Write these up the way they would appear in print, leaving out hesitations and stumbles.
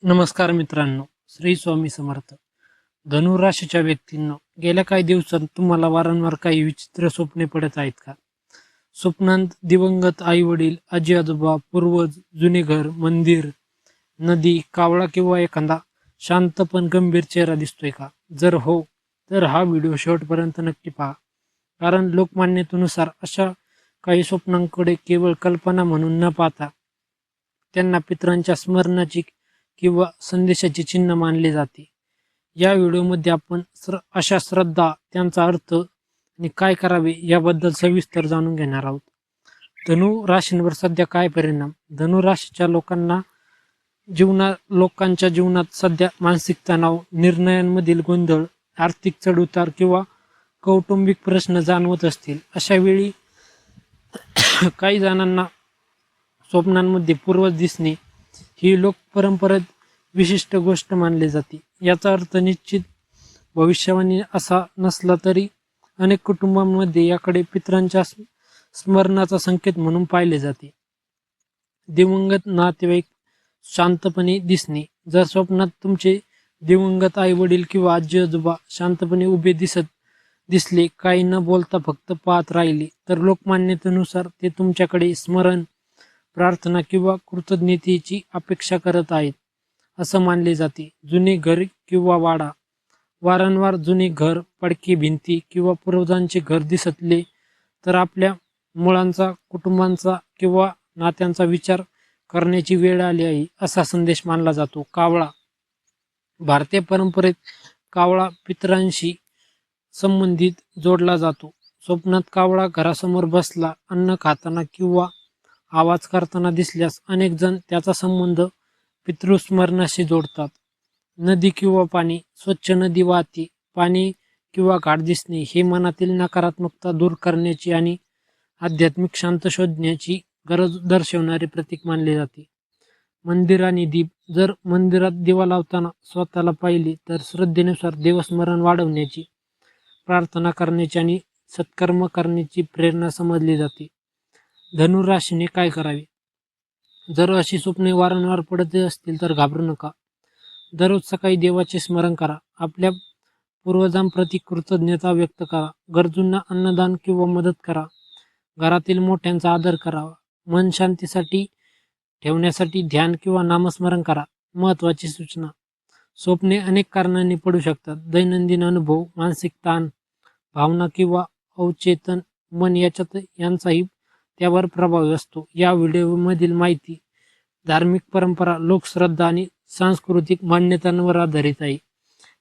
नमस्कार मित्रांनो, श्री स्वामी समर्थ. धनुराशीच्या व्यक्तींनो, गेल्या काही दिवसात तुम्हाला वारंवार काही विचित्र स्वप्ने पडत आहेत का? स्वप्नांत दिवंगत आई वडील, आजी आजोबा, पूर्वज, जुने घर, मंदिर, नदी, कावळा किंवा एखादा शांत पण गंभीर चेहरा दिसतोय का? जर हो, तर हा व्हिडिओ शेवटपर्यंत नक्की पहा. कारण लोकमान्यतेनुसार अशा काही स्वप्नांकडे केवळ कल्पना म्हणून न पाहता त्यांना पितरांच्या स्मरणाची किंवा संदेशाचे चिन्ह मानले जाते. या व्हिडिओमध्ये आपण अशा श्रद्धा, त्यांचा अर्थ आणि काय करावे याबद्दल सविस्तर जाणून घेणार आहोत. धनु राशींवर सध्या काय परिणाम? धनु राशीच्या लोकांच्या जीवनात सध्या मानसिक तणाव, निर्णयांमधील गोंधळ, आर्थिक चढउतार किंवा कौटुंबिक प्रश्न जाणवत असतील. अशा वेळी काही जणांना स्वप्नांमध्ये पूर्वज दिसणे ही लोक परंपरेत विशिष्ट गोष्ट मानली जाते. याचा अर्थ निश्चित भविष्यवाणी असा नसला तरी अनेक कुटुंबांमध्ये याकडे पितरांच्या स्मरणाचा संकेत म्हणून पाहिले जाते. दिवंगत नातेवाईक शांतपणे दिसणे. जर स्वप्नात तुमचे दिवंगत आई वडील किंवा आजी आजोबा शांतपणे उभे दिसले, काही न बोलता फक्त पाहत राहिले, तर लोकमान्यतेनुसार ते तुमच्याकडे स्मरण, प्रार्थना किंवा कृतज्ञतेची अपेक्षा करत आहेत असं मानले जाते. जुने घर किंवा वाडा. वारंवार जुने घर, पडकी भिंती किंवा पूर्वजांचे घर दिसले तर आपल्या मुलांचा, कुटुंबांचा किंवा नात्यांचा विचार करण्याची वेळ आली आहे असा संदेश मानला जातो. कावळा. भारतीय परंपरेत कावळा पितरांशी संबंधित जोडला जातो. स्वप्नात कावळा घरासमोर बसला, अन्न खाताना किंवा आवाज करताना दिसल्यास अनेक जण त्याचा संबंध पितृस्मरणाशी जोडतात. नदी किंवा पाणी. स्वच्छ नदी वाहते, पाणी किंवा घाट दिसणे हे मनातील नकारात्मकता दूर करण्याची आणि आध्यात्मिक शांत शोधण्याची गरज दर्शवणारे प्रतीक मानले जाते. मंदिर आणि दीप. जर मंदिरात दिवा लावताना स्वतःला पाहिले तर श्रद्धेनुसार देवस्मरण वाढवण्याची, प्रार्थना करण्याची आणि सत्कर्म करण्याची प्रेरणा समजली जाते. धनुराशीने काय करावे? जर अशी स्वप्ने वारंवार पडत असतील तर घाबरू नका. दररोज सकाळी देवाचे स्मरण करा. आपल्या पूर्वजांप्रती कृतज्ञता व्यक्त करा. गरजूंना अन्नदान किंवा मदत करा. घरातील मोठ्यांचा आदर करावा. मन शांतीसाठी ठेवण्यासाठी ध्यान किंवा नामस्मरण करा. महत्त्वाची सूचना. स्वप्ने अनेक कारणांनी पडू शकतात. दैनंदिन अनुभव, मानसिक ताण, भावना किंवा अवचेतन मन यांचाही त्यावर प्रभाव असतो. या व्हिडिओमधील माहिती धार्मिक परंपरा, लोकश्रद्धा आणि सांस्कृतिक मान्यतांवर आधारित आहे.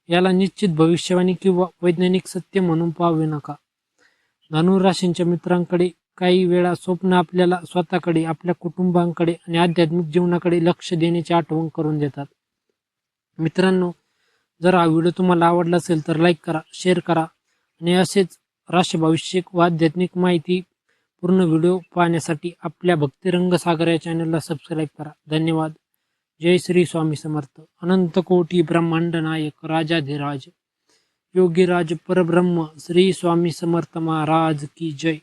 याला निश्चित भविष्यवाणी किंवा वैज्ञानिक सत्य म्हणून पाहू नका. धनुराशींच्या मित्रांकडे काही वेळा स्वप्न आपल्याला स्वतःकडे, आपल्या कुटुंबांकडे आणि आध्यात्मिक जीवनाकडे लक्ष देण्याची आठवण करून देतात. मित्रांनो, जर हा व्हिडिओ तुम्हाला आवडला असेल तर लाईक करा, शेअर करा आणि असेच राशी भविष्यक व आध्यात्मिक माहिती पूर्ण व्हिडिओ पाहण्यासाठी आपल्या भक्तिरंग सागर या चॅनलला सबस्क्राईब करा. धन्यवाद. जय श्री स्वामी समर्थ. अनंत कोटी ब्रह्मांड नायक राजाधिराज योगीराज परब्रह्म श्री स्वामी समर्थ महाराज की जय.